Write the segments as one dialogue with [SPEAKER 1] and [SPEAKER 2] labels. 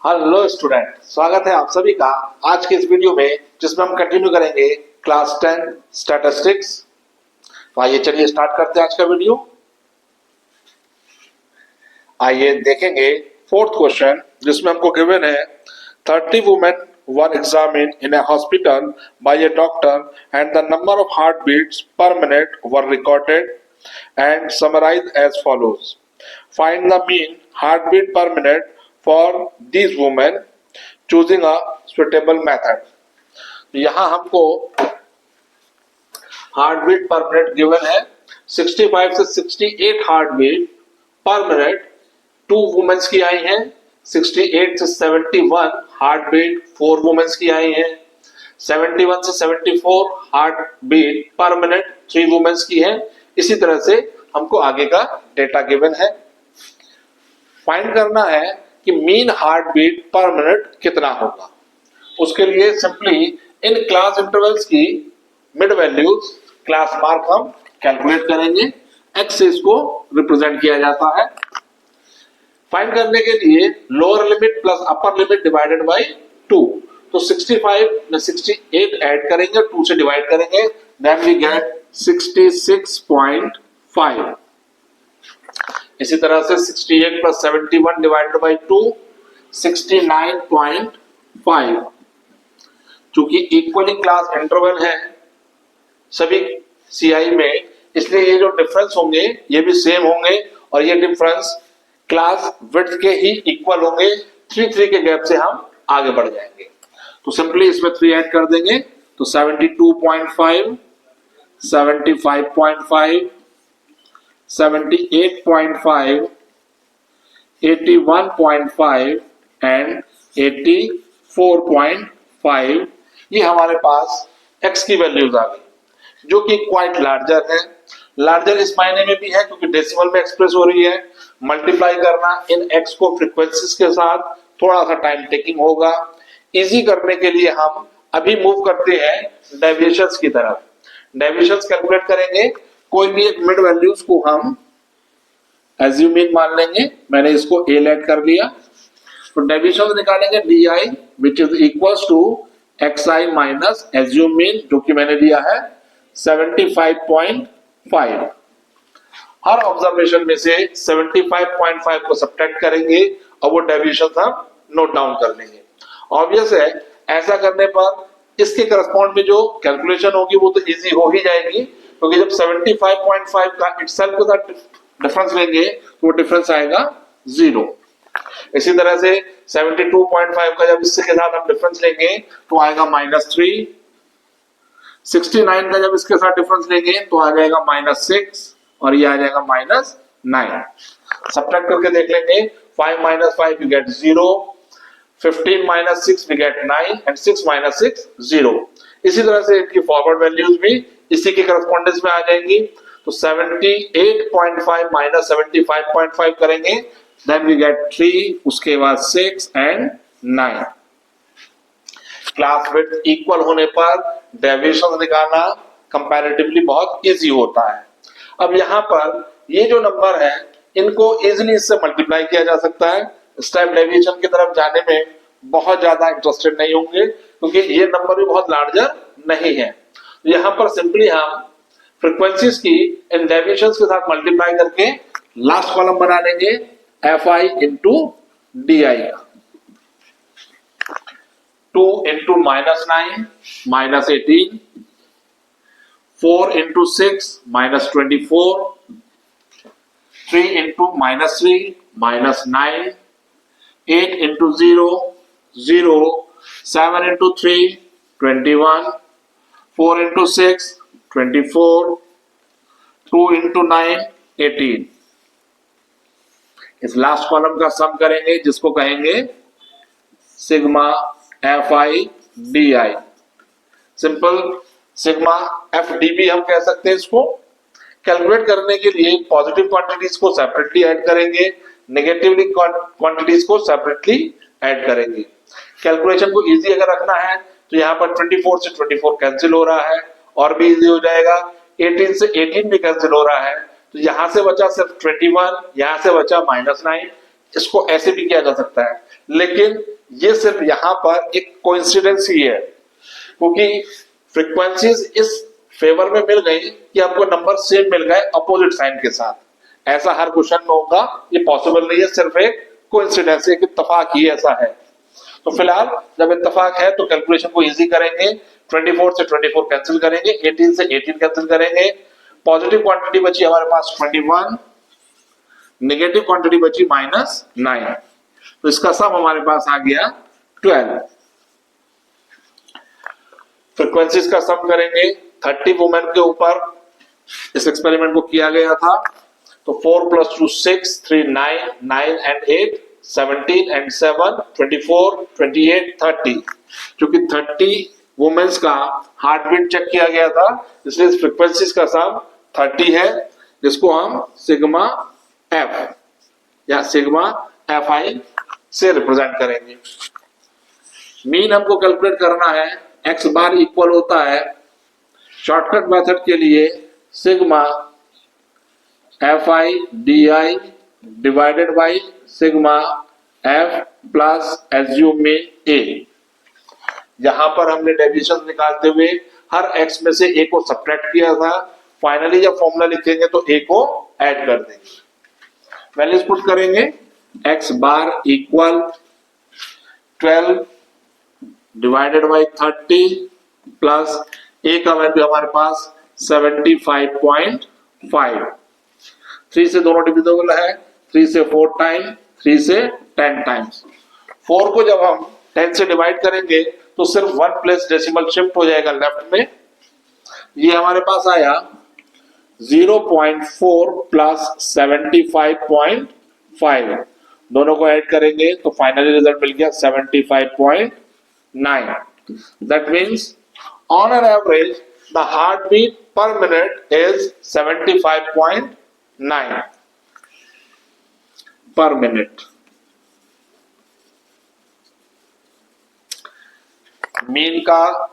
[SPEAKER 1] Hello student, स्वागत है आप सभी का आज के इस वीडियो में, जिसमें हम कंटिन्यू करेंगे क्लास 10 स्टैटिस्टिक्स। तो आइए चलिए स्टार्ट करते हैं आज का वीडियो। आइए देखेंगे फोर्थ क्वेश्चन, जिसमें हमको गिवन है 30 women were examined in a hospital by a doctor and the number of heart beats per minute were recorded and summarise as follows. Find the mean heart beat per minute for these women choosing a suitable method। यहां हमको heart beat per minute given है 65 से 68 heart beat per minute two womens की आई हैं। 68 से 71 heart beat 4 women's की आई हैं। 71 से 74 heart beat per minute 3 womens की है। इसी तरह से हमको आगे का डेटा गिवन है। फाइंड करना है कि mean heart beat per minute कितना होगा। उसके लिए सिंपली इन क्लास इंटरवल्स की मिड वैल्यूज क्लास मार्क हम कैलकुलेट करेंगे। एक्स से इसको रिप्रेजेंट किया जाता है। फाइंड करने के लिए lower limit plus upper limit divided by 2। तो 65 में 68 ऐड करेंगे, 2 से डिवाइड करेंगे, देन वी गेट 66.5। इसी तरह से 68 प्लस 71 डिवाइडेड बाई 2 69.5। चूंकि इक्वली क्लास इंटरवल है सभी सीआई में, इसलिए ये जो डिफरेंस होंगे ये भी सेम होंगे और ये डिफरेंस क्लास विड्थ के ही इक्वल होंगे। 3 के गैप से हम आगे बढ़ जाएंगे। तो सिंपली इसमें 3 ऐड कर देंगे तो 72.5, 75.5, 78.5, 81.5 एंड 84.5। ये हमारे पास x की वैल्यूज आ गई, जो कि क्वाइट लार्जर है। लार्जर इस मायने में भी है क्योंकि डेसिमल में एक्सप्रेस हो रही है। मल्टीप्लाई करना इन x को फ्रीक्वेंसीज के साथ थोड़ा सा टाइम टेकिंग होगा। इजी करने के लिए हम अभी मूव करते हैं डेविएशंस की तरफ। डेविएशंस कैलकुलेट करेंगे। कोई भी एक मिड वैल्यूज को हम एज्यूमिंग मान लेंगे। मैंने इसको a लेट कर दिया। तो डेविएशन निकालेंगे di which is equals to xi minus assume mean, जो कि मैंने दिया है 75.5। हर ऑब्जर्वेशन में से 75.5 को सब्ट्रैक्ट करेंगे और वो डेविएशन हम नोट डाउन कर लेंगे। ऑब्वियस है, ऐसा करने पर इसके करस्पॉन्ड में जो कैलकुलेशन होगी वो तो इजी हो ही जाएगी, क्योंकि जब 75.5 का इटसेल्फ के साथ डिफरेंस लेंगे तो वो डिफरेंस आएगा 0। इसी तरह से 72.5 का जब इसके साथ हम डिफरेंस लेंगे तो आएगा -3। 69 का जब इसके साथ डिफरेंस लेंगे तो आ जाएगा -6 और ये आ जाएगा -9। सब्ट्रैक्ट करके देख लेंगे। 5 - 5 we get 0, 15 - 6 we get 9 and 6 - 6 0। इसी तरह से इनकी फॉरवर्ड वैल्यूज भी इसी के करस्पॉन्डेंस में आ जाएंगी। तो 78.5 माइनस 75.5 करेंगे, देन वी गेट 3, उसके बाद 6 एंड 9। क्लास विड्थ इक्वल होने पर डेविएशन निकालना कंपैरेटिवली बहुत इजी होता है। अब यहाँ पर ये जो नंबर है इनको इजीली इससे मल्टीप्लाई किया जा सकता है। इस टाइप डेविएशन की तरफ जाने में बहुत ज्यादा इंटरेस्टेड नहीं होंगे, क्योंकि ये नंबर भी बहुत लार्जर नहीं है। यहाँ पर सिंपली हम फ्रीक्वेंसीज की इन डेविएशंस के साथ मल्टीप्लाई करके लास्ट कॉलम बना लेंगे fi इंटू डी आई का। 2 into -9 -18, 4 into 6 -24, 3 into -3 -9, 8 into 0 0, 7 into 3 21, 4 into 6 24, 2 into 9 18। इस लास्ट कॉलम का सम करेंगे जिसको कहेंगे sigma fi di। Simple sigma fd भी हम कह सकते हैं इसको। कैलकुलेट करने के लिए पॉजिटिव क्वांटिटीज को सेपरेटली ऐड करेंगे, नेगेटिवली क्वांटिटीज को सेपरेटली ऐड करेंगे। कैलकुलेशन को इजी अगर रखना है तो यहाँ पर 24 से 24 कैंसिल हो रहा है और भी इजी हो जाएगा। 18 से 18 भी कैंसिल हो रहा है, तो यहाँ से बचा सिर्फ 21, यहाँ से बचा -9। इसको ऐसे भी किया जा सकता है, लेकिन ये सिर्फ यहां पर एक कोइंसिडेंस ही है, क्योंकि फ्रीक्वेंसीज इस फेवर में मिल गई कि आपको नंबर सेम मिल गए अपोजिट साइन के साथ। ऐसा हर क्वेश्चन में होगा, ये पॉसिबल नहीं है, सिर्फ एक कोइंसिडेंस, एक इत्तेफाक ही ऐसा है। तो फिलहाल जब इत्तेफाक है तो कैलकुलेशन को इजी करेंगे, 24 से 24 कैंसिल करेंगे, 18 से 18 कैंसिल करेंगे, पॉजिटिव क्वांटिटी बची हमारे पास 21, नेगेटिव क्वांटिटी बची -9, तो इसका सम हमारे पास आ गया 12। फ्रीक्वेंसीज का सम करेंगे, 30 वुमेन के ऊपर इस एक्सपेरिमेंट को किया गया था, तो 4 + 2 6, 3 9, 9 and 8 17 and 7 24 28 30, क्योंकि 30 वुमेन्स का हार्ट बीट चेक किया गया था, इसलिए फ्रीक्वेंसीज का सम 30 है, जिसको हम सिग्मा एफ या सिग्मा एफ आई से रिप्रेजेंट करेंगे। मीन हमको कैलकुलेट करना है, एक्स बार इक्वल होता है शॉर्टकट मेथड के लिए sigma F I D I divided by sigma F plus assume में ए। यहां पर हमने डेविएशन निकालते हुए हर एक्स में से ए को सब्ट्रैक्ट किया था, फाइनली जब फॉर्मूला लिखेंगे तो ए को ऐड कर देंगे। वैल्यूज पुट करेंगे, X bar equal 12 divided by 30 plus A का वैल्यू हमारे पास 75.5, 3 से दोनों डिविजिबल है, 3 से 4 टाइम, 3 से 10 टाइम्स। 4 को जब हम 10 से डिवाइड करेंगे तो सिर्फ 1 प्लेस डेसिमल शिफ्ट हो जाएगा लेफ्ट में, ये हमारे पास आया 0.4 प्लस 75.5, दोनों को ऐड करेंगे तो फाइनली रिजल्ट मिल गया 75.9। That means on an average the heart beat per minute is 75.9 per minute. Mean का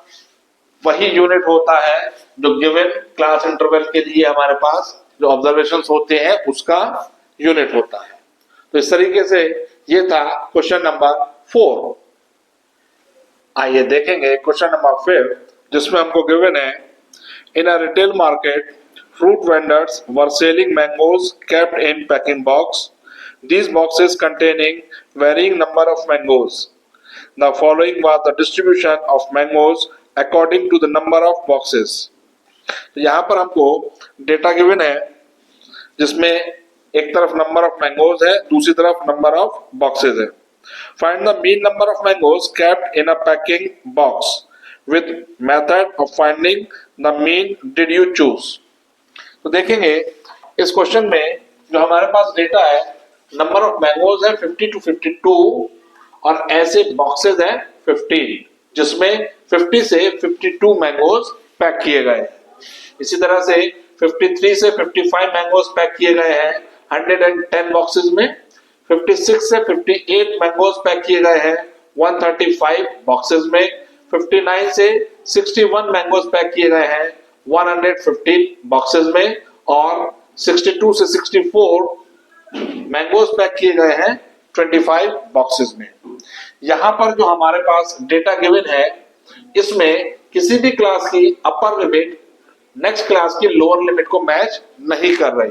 [SPEAKER 1] वही यूनिट होता है जो गिवन क्लास इंटरवल के लिए हमारे पास जो ऑब्जर्वेशंस होते हैं उसका यूनिट होता है। तो इस तरीके से ये था क्वेश्चन नंबर 4। आइए देखेंगे क्वेश्चन नंबर 5, जिसमें हमको गिवन है in a retail market fruit vendors were selling mangoes kept in packing box, these boxes containing varying number of mangoes. The following was the distribution of mangoes according to the number of boxes. तो यहाँ पर हमको data given है जिसमें एक तरफ number of mangoes है, दूसरी तरफ नंबर ऑफ बॉक्सेस है। Find the mean number of mangoes kept in a packing box with method of finding the mean did you choose. तो देखेंगे इस क्वेश्चन में जो हमारे पास डेटा है, नंबर ऑफ मैंगोज है 50 to 52 और ऐसे बॉक्सेस हैं 15, जिसमें 50 से 52 मैंगोज पैक किए गए हैं। इसी तरह से 53 से 55 मैंगोज पैक किए गए हैं 110 बॉक्सेस में, 56 से 58 मैंगोज पैक किए गए हैं 135 बॉक्सेस में, 59 से 61 मैंगोज पैक किए गए हैं 115 बॉक्सेस में, और 62 से 64 मैंगोज पैक किए गए हैं 25 बॉक्सेस में। यहां पर जो हमारे पास डेटा गिवन है, इसमें किसी भी क्लास की अपर लिमिट नेक्स्ट क्लास की लोअर लिमिट को मैच नहीं कर रही।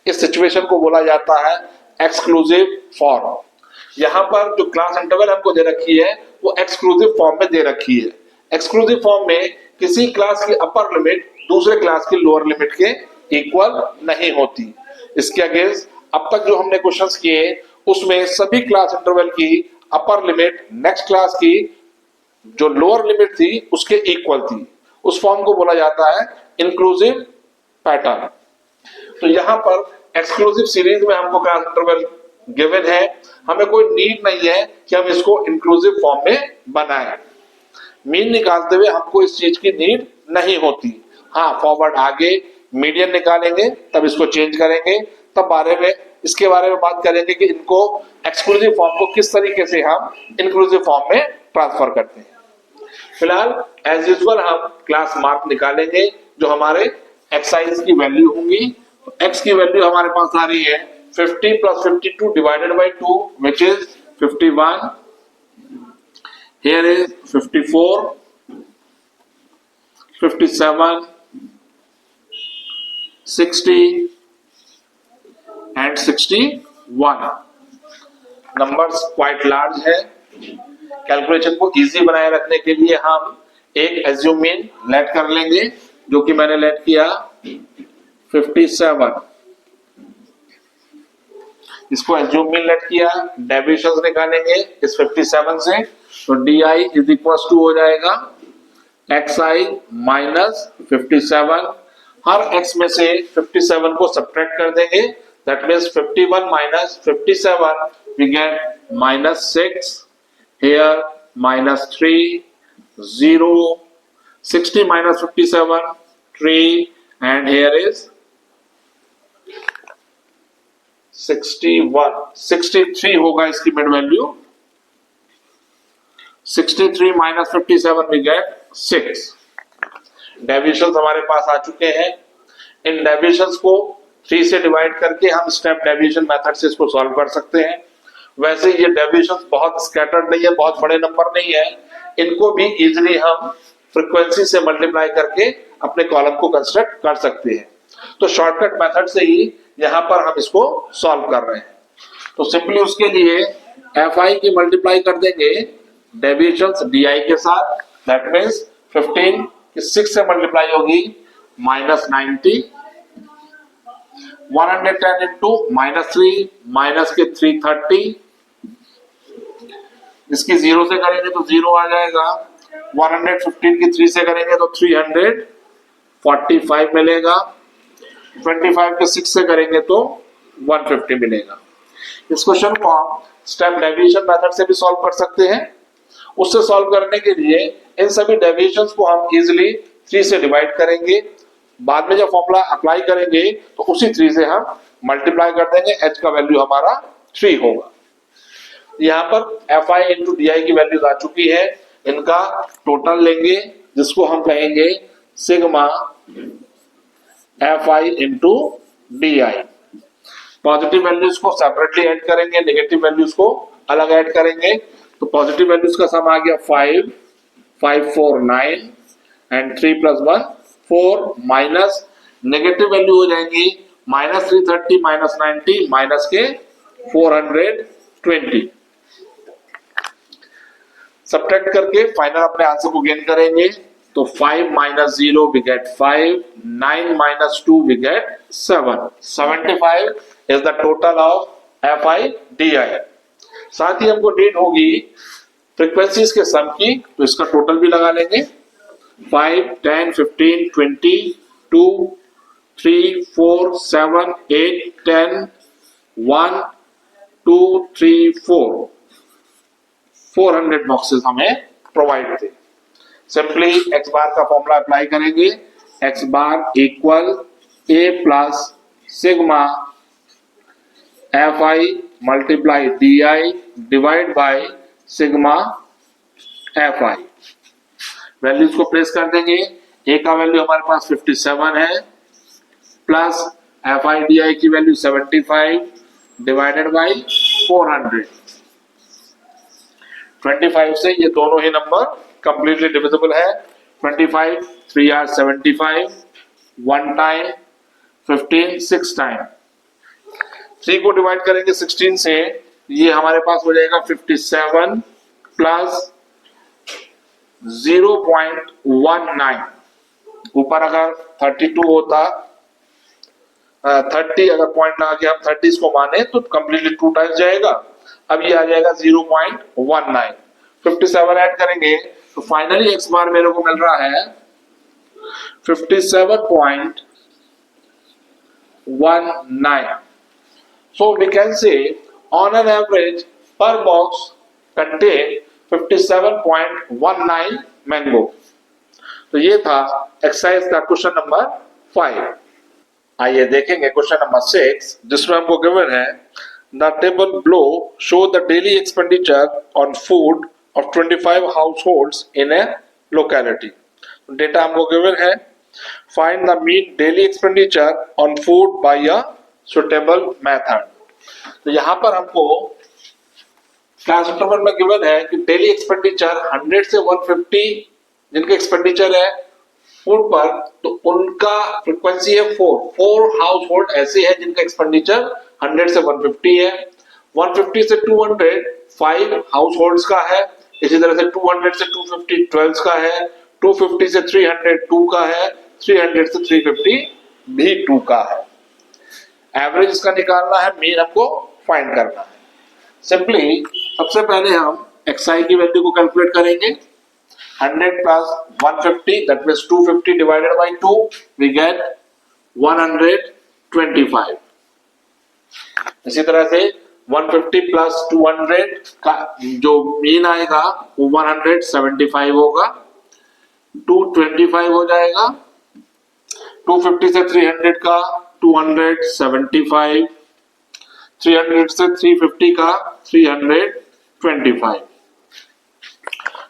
[SPEAKER 1] इस सिचुएशन को बोला जाता है एक्सक्लूसिव फॉर्म। यहां पर जो क्लास इंटरवल हमको दे रखी है वो एक्सक्लूसिव फॉर्म में दे रखी है। एक्सक्लूसिव फॉर्म में किसी क्लास की अपर लिमिट दूसरे क्लास की लोअर लिमिट के इक्वल नहीं होती। इसके अगेंस्ट अब तक जो हमने क्वेश्चंस किए उसमें सभी क्लास इंटरवल की अपर लिमिट नेक्स्ट क्लास की जो लोअर लिमिट थी उसके इक्वल थी। उस फॉर्म को बोला जाता है इंक्लूसिव पैटर्न। तो यहां पर एक्सक्लूसिव सीरीज में हमको क्लास इंटरवल गिवन है, हमें कोई नीड नहीं है कि हम इसको इंक्लूसिव फॉर्म में बनाएं। मीन निकालते हुए हमको इस चीज की नीड नहीं होती। हाँ, फॉरवर्ड आगे मीडियन निकालेंगे तब इसको चेंज करेंगे, तब इसके बारे में बात करेंगे कि इनको एक्सक्लूसिव फॉर्म को किस तरीके से हम इंक्लूसिव फॉर्म में ट्रांसफर करते हैं। फिलहाल एज यूजुअल हम क्लास मार्क निकालेंगे जो हमारे एक्साइज की वैल्यू होंगी। एक्स की वैल्यू हमारे पास आ रही है 50 plus 52 divided by 2, which is 51. Here is 54, 57, 60 and 61. Numbers quite large है। कैलकुलेशन को इजी बनाए रखने के लिए हम एक एज्यूम मीन लेट कर लेंगे, जो कि मैंने लेट किया 57। इसको एज्यूम मीन लेट किया, डेविएशंस निकालेंगे इस 57 से, तो DI इज इक्वल टू हो जाएगा XI माइनस 57। हर x में से 57 को सब्ट्रैक्ट कर देंगे, that means 51 minus 57 we get -6, here -3, 0, 60 minus 57, 3, and here is 61, 63 होगा इसकी mid value. 63 minus 57 we get 6। Deviations हमारे पास आ चुके हैं। इन डेविएशंस को 3 से डिवाइड करके हम स्टेप डेविएशन मेथड से इसको सॉल्व कर सकते हैं। वैसे ये डेविएशंस बहुत स्कैटर्ड नहीं है, बहुत बड़े नंबर नहीं है, इनको भी इजीली हम फ्रीक्वेंसी से मल्टीप्लाई करके अपने कॉलम को कंस्ट्रक्ट कर सकते हैं। तो शॉर्टकट मेथड से ही यहां पर हम इसको सॉल्व कर रहे हैं। तो सिंपली उसके लिए Fi की मल्टीप्लाई कर देंगे डेविएशंस DI के साथ, दैट मीन्स 15 की 6 से मल्टीप्लाई होगी -90, 110 इंटू -3 माइनस के 330, इसकी 0 से करेंगे तो 0 आ जाएगा, 115 की 3 से करेंगे तो 345 मिलेगा, 25 के 6 से करेंगे तो 150 मिलेगा। इस क्वेश्चन को हम स्टेप डेविएशन मेथड से भी सॉल्व कर सकते हैं। उससे सॉल्व करने के लिए इन सभी डेविएशंस को हम इजीली 3 से डिवाइड करेंगे, बाद में जब फॉर्मूला अप्लाई करेंगे तो उसी 3 से हम मल्टीप्लाई कर देंगे, h का वैल्यू हमारा 3 होगा। यहाँ पर Fi इंटू DI की वैल्यूज आ चुकी है, इनका टोटल लेंगे जिसको हम कहेंगे sigma Fi into DI। Positive values को सेपरेटली ऐड करेंगे, नेगेटिव वैल्यूज को अलग ऐड करेंगे। तो पॉजिटिव वैल्यूज का सम आ गया 5, 5 4 9 एंड 3 + 1 4, माइनस नेगेटिव वैल्यू हो जाएंगी -330 -90 माइनस के 420। सब्ट्रैक्ट करके फाइनल अपने आंसर को गेन करेंगे। तो 5 - 0 we get 5, 9 - 2 we get 7, 75 is the total of Fi DI। साथ ही हमको नीड होगी फ्रीक्वेंसीज के सम की, तो इसका टोटल भी लगा लेंगे। 5, 10, 15, 20, 2, 3, 4, 7, 8, 10, 1, 2, 3, 4, 400 बॉक्सेस हमें प्रोवाइड थे। सिंपली x बार का फॉर्मूला अप्लाई करेंगे, x bar equal a plus sigma Fi multiply DI divide by sigma Fi। Values को प्लेस कर देंगे। a का वैल्यू हमारे पास 57 है, प्लस Fi DI की वैल्यू 75 डिवाइडेड बाय 400। 25 से ये दोनों ही नंबर कंप्लीटली डिविजिबल है। 25 3 are 75, 1 टाइम 15 6 टाइम। 3 को डिवाइड करेंगे 16 से, ये हमारे पास हो जाएगा 57 प्लस 0.19। ऊपर अगर 32 होता, 30 अगर पॉइंट लगा के हम 30 को माने तो कंप्लीटली 2 टाइम्स जाएगा। अब ये आ जाएगा 0.19। 57 ऐड करेंगे तो फाइनली x बार मेरे को मिल रहा है 57.19। So we can say on an average per box contain 57.19 mango। तो ये था एक्सरसाइज का क्वेश्चन नंबर 5। आइए देखेंगे क्वेश्चन नंबर 6, जिसमें हमको गिवन है the table below show the daily expenditure on food of 25 households in a locality। Data हमको गिवन है, find the mean daily expenditure on food by a suitable method। तो यहां पर हमको क्लास इंटरवल में गिवन है कि डेली एक्सपेंडिचर 100 से 150 जिनके एक्सपेंडिचर है फूड पर, तो उनका फ्रीक्वेंसी है 4 हाउस होल्ड ऐसे हैं जिनका एक्सपेंडिचर 100 से 150 है। 150 से 200 5 हाउस होल्ड्स का है। इसी तरह से 200 से 250 12 का है। 250 से 300 2 का है। 300 से 350 भी 2 का है। एवरेज इसका निकालना है, मीन हमको फाइंड करना है। सिंपली सबसे पहले हम xi की वैल्यू को कैलकुलेट करेंगे। 100 plus 150 that means 250 divided by 2 we get 125। इसी तरह से 150 plus 200 का जो मीन आएगा वो 175 होगा। 225 हो जाएगा। 250 से 300 का 275। 300 से 350 का 325।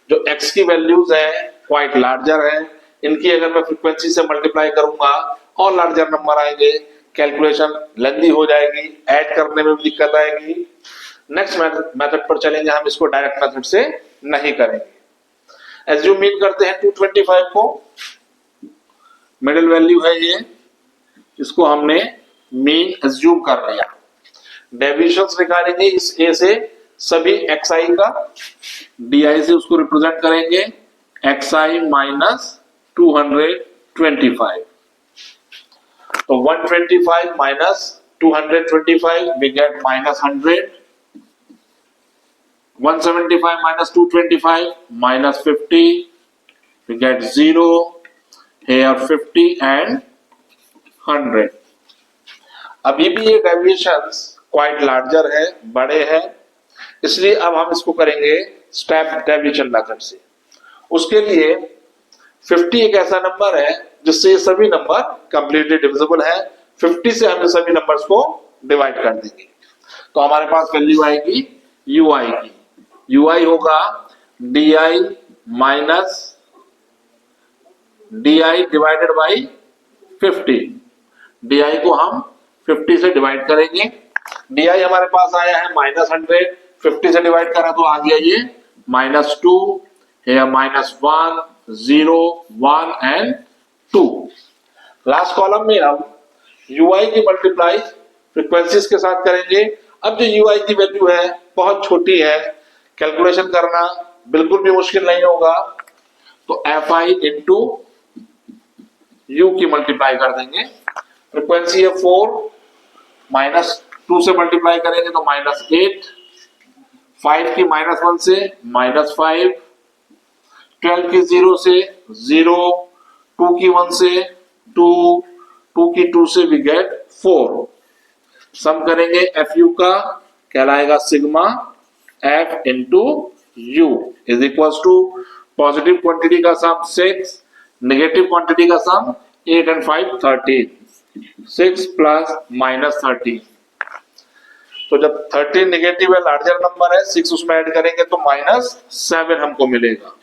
[SPEAKER 1] जो x की वैल्यूज है क्वाइट लार्जर है, इनकी अगर मैं फ्रीक्वेंसी से मल्टीप्लाई करूंगा और लार्जर नंबर आएंगे, कैलकुलेशन लेंदी हो जाएगी, ऐड करने में भी दिक्कत आएगी। नेक्स्ट मेथड पर चलेंगे, हम इसको डायरेक्ट मेथड से नहीं करेंगे। एज्यूम मीन करते हैं 225 को, मिडिल वैल्यू है ये, इसको हमने मीन एज्यूम कर लिया। डेविएशंस निकालेंगे इस a से सभी xi का, di से उसको रिप्रेजेंट करेंगे xi माइनस 225। तो 125 minus 225 we get minus 100। 175 minus 225 minus 50 we get 0, here 50 and 100। अभी भी ये डेविएशंस क्वाइट लार्जर है, बड़े हैं, इसलिए अब हम इसको करेंगे स्टेप डेविएशन मेथड से। उसके लिए 50 एक ऐसा नंबर है जिससे ये सभी नंबर कंप्लीटली डिविजिबल है। 50 से हम सभी नंबर्स को डिवाइड कर देंगे, तो हमारे पास वैल्यू आएगी ui की। ui होगा di minus di divided by 50। di को हम 50 से डिवाइड करेंगे। di हमारे पास आया है -100, 50 से डिवाइड करा तो आ गया ये -2, है -1, 0, 1 एंड 2। लास्ट कॉलम में हम ui की मल्टीप्लाई फ्रीक्वेंसीज के साथ करेंगे। अब जो ui की वैल्यू है बहुत छोटी है, कैलकुलेशन करना बिल्कुल भी मुश्किल नहीं होगा, तो fi इंटू u की मल्टीप्लाई कर देंगे। फ्रीक्वेंसी है 4, -2 से मल्टीप्लाई करेंगे तो -8, 5 की -1 से -5, 12 की 0 से 0, 2 की 1 से 2, 2 की 2 से we get 4। सम करेंगे fu का, कहलाएगा sigma f into u is equal to positive quantity का सम 6, नेगेटिव क्वांटिटी का सम 8 and 5 13, 6 प्लस -13। तो जब 13 नेगेटिव है, लार्जर नंबर है, 6 उसमें ऐड करेंगे तो -7 हमको मिलेगा।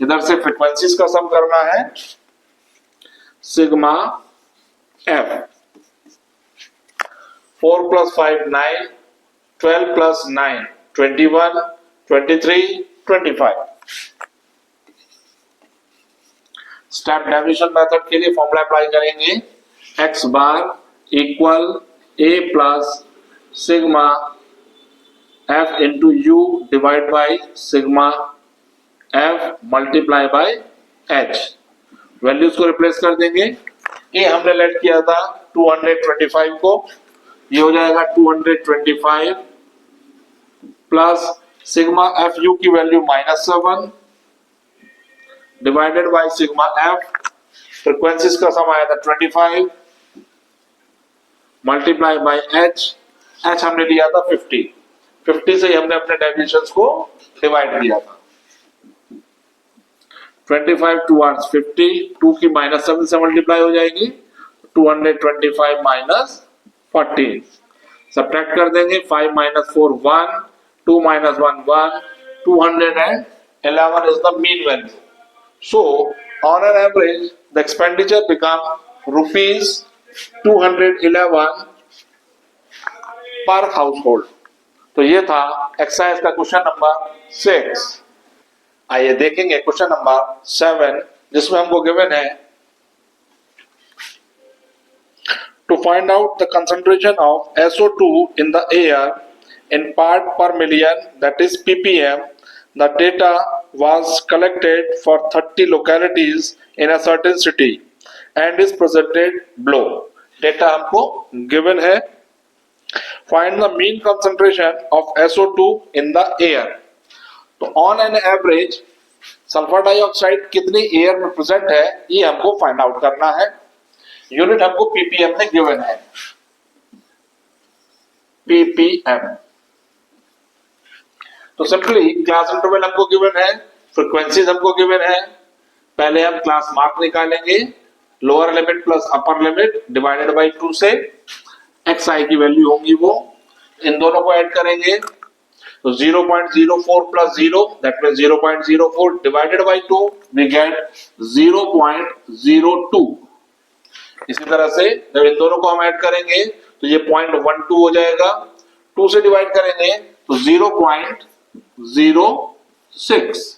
[SPEAKER 1] इधर से फ्रीक्वेंसीज का सम करना है, sigma f। 4 plus 5 9, 12 plus 9 21, 23, 25। Step deviation method के लिए फॉर्मूला अप्लाई करेंगे, x bar equal a plus sigma f into u divide by sigma f multiply by h। Values को रिप्लेस कर देंगे। a हमने लेट किया था 225 को, ये हो जाएगा 225 प्लस सिग्मा f u की value -7 divided by sigma f, frequencies का सम आया था 25 मल्टीप्लाई बाई h। h हमने लिया था 50, 50 से ही हमने अपने डेविएशंस को डिवाइड किया था। 25 टुवर्ड्स 50, 2 की -7 से मल्टीप्लाई हो जाएगी, 225 माइनस 14। सब्ट्रैक्ट कर देंगे, 5 - 4 1, 2 - 1 1, 211 is the mean value. So on an average the expenditure become rupees 211 पर हाउस होल्ड। तो ये था एक्सरसाइज का क्वेश्चन नंबर 6। आइए देखेंगे क्वेश्चन नंबर 7, जिसमें हमको गिवन है to find out the concentration of SO2 in the air in part per million, that is ppm. The data was collected for 30 localities in a certain city and is presented below. Data हमको given है। Find the mean concentration of SO2 in the air. तो on an average sulphur dioxide कितनी air में present है, ये हमको find out करना है। यूनिट हमको पीपीएम में गिवन है, पीपीएम। तो सिंपली क्लास इंटरवल हमको गिवन है, फ्रीक्वेंसीज हमको गिवन है। पहले हम क्लास मार्क निकालेंगे, lower limit plus upper limit divided by 2 से एक्स आई की वैल्यू होंगी वो, इन दोनों को ऐड करेंगे तो 0.04 plus 0, that means 0.04 divided by 2 we get 0.02। इसी तरह से जब इन दोनों को हम ऐड करेंगे तो ये 0.12 हो जाएगा, 2 से डिवाइड करेंगे तो 0.06,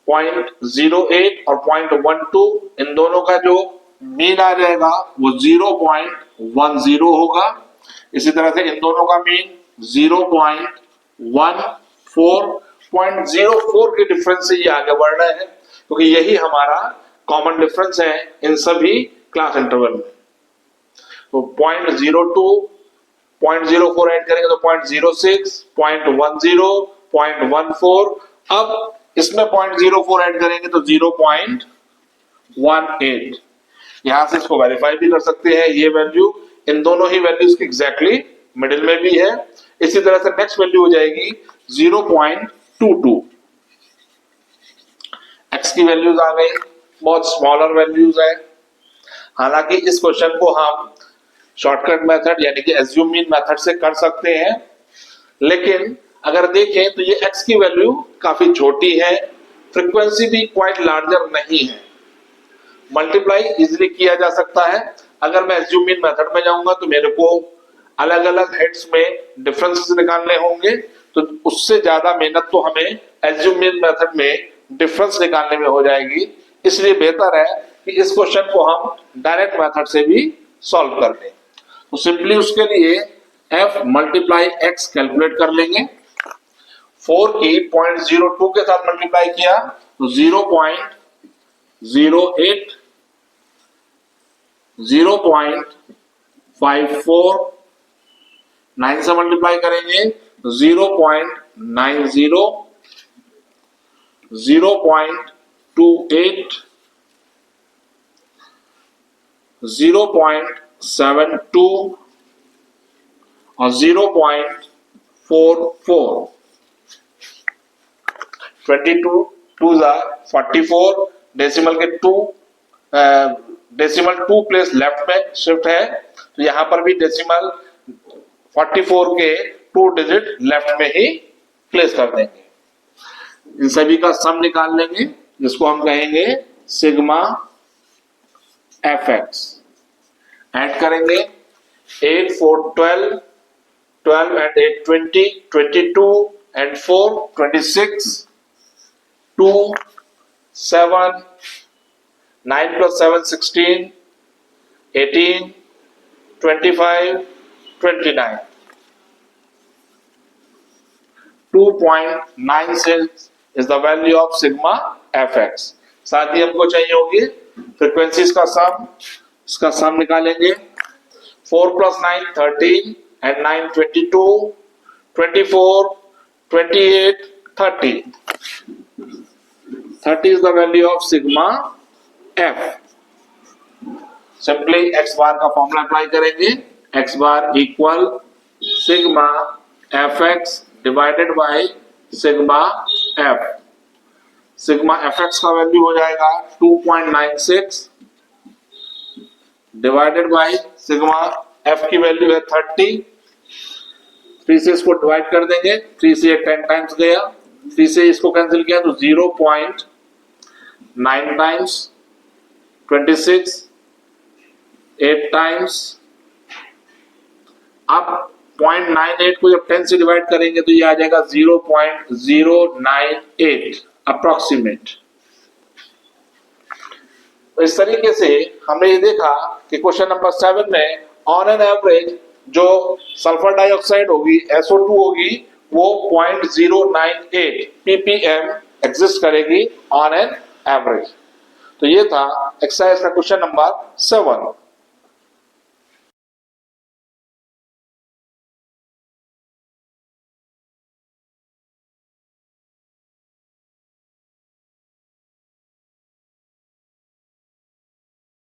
[SPEAKER 1] 0.08 और 0.12 इन दोनों का जो मीन आ जाएगा वो 0.10 होगा। इसी तरह से इन दोनों का मीन 0.14 के डिफरेंस से ये आगे बढ़ रहे हैं, क्योंकि यही हमारा कॉमन डिफरेंस है इन सभी क्लास इंटरवल में। तो 0.02, 0.04 ऐड करेंगे तो 0.06, 0.10, 0.14। अब इसमें 0.04 ऐड करेंगे तो 0.18। यहां से इसको वेरीफाई भी कर सकते हैं, ये वैल्यू इन दोनों ही वैल्यूज की एग्जैक्टली मिडिल में भी है। इसी तरह से नेक्स्ट वैल्यू हो जाएगी 0.22। एक्स की वैल्यूज आ गई, बहुत स्मॉलर वैल्यूज है। हालांकि इस क्वेश्चन को हम शॉर्टकट मेथड यानी कि एज्यूम मीन मेथड से कर सकते हैं, लेकिन अगर देखें तो ये एक्स की वैल्यू काफी छोटी है, फ्रीक्वेंसी भी क्वाइट लार्जर नहीं है, मल्टीप्लाई इजिली किया जा सकता है। अगर मैं एज्यूम मीन मेथड में जाऊंगा तो मेरे को अलग अलग हेड्स में डिफरेंसेस निकालने होंगे, तो उससे ज्यादा मेहनत तो हमें एज्यूम मीन मेथड में डिफरेंस निकालने में हो जाएगी। इसलिए बेहतर है कि इस क्वेश्चन को हम डायरेक्ट मेथड से भी सॉल्व कर लें। तो सिंपली उसके लिए f मल्टीप्लाई x कैलकुलेट कर लेंगे। 4 की 0.02 के साथ मल्टीप्लाई किया तो 0.08, 0.54, 9 से मल्टीप्लाई करेंगे तो 0.90, 0.28, 0.72 और 0.44। 22 2s are 44, डेसिमल के 2 डेसिमल 2 प्लेस लेफ्ट में शिफ्ट है, तो यहां पर भी डेसिमल 44 के 2 डिजिट लेफ्ट में ही प्लेस कर देंगे। इन सभी का सम निकाल लेंगे, जिसको हम कहेंगे सिग्मा fx। ऐड करेंगे 8 4 12, 12 and 8 20, 22 and 4 26, 2 7, 9 plus 7 16, 18, 25, 29। 2.96 is the value of sigma fx। साथ ही हमको चाहिए होगी फ्रीक्वेंसीज का सम, इसका सम निकालेंगे। 4 plus 9 13 and 9 22, 24, 28, 30। 30 is the value of sigma f। Simply x बार का फॉर्मूला अप्लाई करेंगे, x bar equal sigma fx divided by sigma f। Sigma fx का वैल्यू हो जाएगा 2.96 डिवाइडेड बाय सिग्मा f की वैल्यू है 30। 3 से इसको डिवाइड कर देंगे, 3 से 10 टाइम्स गया, 3 से इसको कैंसिल किया तो 0.9 टाइम्स 26, 8 टाइम्स अब 0.98 को जब 10 से डिवाइड करेंगे तो ये आ जाएगा 0.098 अप्रोक्सीमेट। तो इस तरीके से हमने ये देखा कि क्वेश्चन नंबर 7 में ऑन एन एवरेज जो सल्फर डाइऑक्साइड होगी SO2 होगी वो 0.098 ppm एग्जिस्ट करेगी ऑन एन एवरेज। तो ये था एक्सरसाइज का क्वेश्चन नंबर 7।